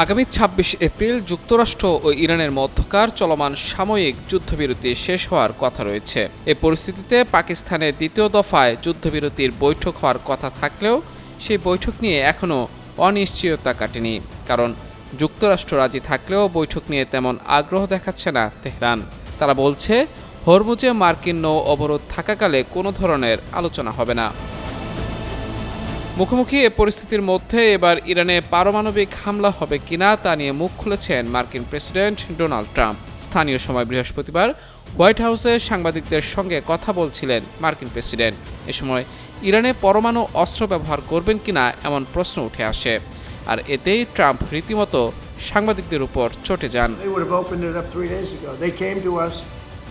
আগামী ২৬ এপ্রিল যুক্তরাষ্ট্র ও ইরানের মধ্যকার চলমান সাময়িক যুদ্ধবিরতি শেষ হওয়ার কথা রয়েছে। এ পরিস্থিতিতে পাকিস্তানের দ্বিতীয় দফায় যুদ্ধবিরতির বৈঠক হওয়ার কথা থাকলেও সেই বৈঠক নিয়ে এখনও অনিশ্চয়তা কাটেনি। কারণ যুক্তরাষ্ট্র রাজি থাকলেও বৈঠক নিয়ে তেমন আগ্রহ দেখাচ্ছে না তেহরান। তারা বলছে, হরমুজে মার্কিন নৌ অবরোধ থাকাকালে কোনো ধরনের আলোচনা হবে না। মুখোমুখি এ পরিস্থিতির মধ্যে এবার ইরানে পারমাণবিক হামলা হবে কিনা তা নিয়ে মুখ খুলেছেন মার্কিন প্রেসিডেন্ট ডোনাল্ড ট্রাম্প। স্থানীয় সময় বৃহস্পতিবার হোয়াইট হাউসে সাংবাদিকদের সঙ্গে কথা বলছিলেন মার্কিন প্রেসিডেন্ট। এ সময় ইরানে পরমাণু অস্ত্র ব্যবহার করবেন কিনা এমন প্রশ্ন উঠে আসে। আর এতেই ট্রাম্প রীতিমতো সাংবাদিকদের উপর চটে যান।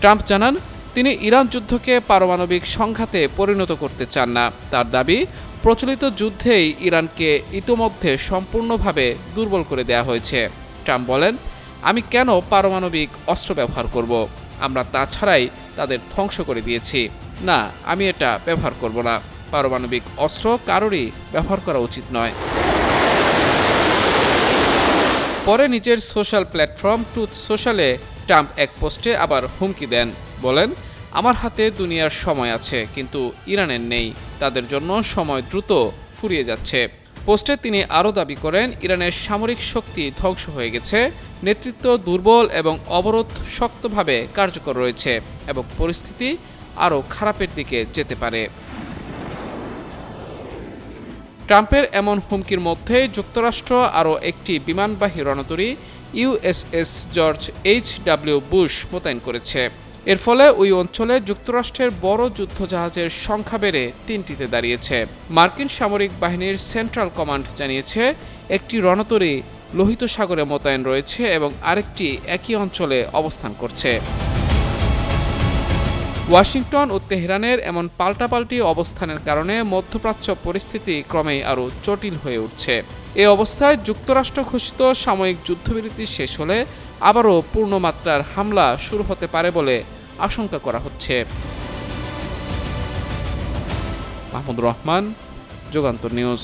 ট্রাম্প জানান, তিনি ইরান যুদ্ধকে পারমাণবিক সংঘাতে পরিণত করতে চান না। তার দাবি, প্রচলিত যুদ্ধেই ইরানকে ইতোমধ্যে সম্পূর্ণভাবে দুর্বল করে দেয়া হয়েছে। ট্রাম্প বলেন, আমি কেন পারমাণবিক অস্ত্র ব্যবহার করব? আমরা তা ছাড়াই তাদের ধ্বংস করে দিয়েছি। না, আমি এটা ব্যবহার করব না। পারমাণবিক অস্ত্র কারোরই ব্যবহার করা উচিত নয়। পরে নিজের সোশ্যাল প্ল্যাটফর্ম ট্রুথ সোশ্যালে ট্রাম্প এক পোস্টে আবার হুমকি দেন। বলেন, আমার হাতে দুনিয়ার সময় আছে, কিন্তু ইরানের নেই। তাদের জন্য সময় দ্রুত ফুরিয়ে যাচ্ছে। পোস্টে তিনি আরও দাবি করেন, ইরানের সামরিক শক্তি ধ্বংস হয়ে গেছে, নেতৃত্ব দুর্বল এবং অবরোধ শক্তভাবে কার্যকর রয়েছে এবং পরিস্থিতি আরও খারাপের দিকে যেতে পারে। ট্রাম্পের এমন হুমকির মধ্যে যুক্তরাষ্ট্র আরও একটি বিমানবাহী রণতরী ইউএসএস জর্জ এইচ.ডব্লিউ. বুশ মোতায়েন করেছে। এর ফলে ওই অঞ্চলে যুক্তরাষ্ট্রের বড় যুদ্ধজাহাজের সংখ্যা বেড়ে ৩টিতে দাঁড়িয়েছে। মার্কিন সামরিক বাহিনীর সেন্ট্রাল কমান্ড জানিয়েছে, একটি রণতরী লোহিত সাগরে মোতায়েন রয়েছে এবং আরেকটি একই অঞ্চলে অবস্থান করছে। ওয়াশিংটন ও তেহরানের এমন পাল্টাপাল্টি অবস্থানের কারণে মধ্যপ্রাচ্য পরিস্থিতি ক্রমেই আরও জটিল হয়ে উঠছে। এ অবস্থায় যুক্তরাষ্ট্র ঘোষিত সাময়িক যুদ্ধবিরতি শেষ হলে আবারও পূর্ণমাত্রার হামলা শুরু হতে পারে বলে আশঙ্কা করা হচ্ছে। মাহমুদুর রহমান, যুগান্তর নিউজ।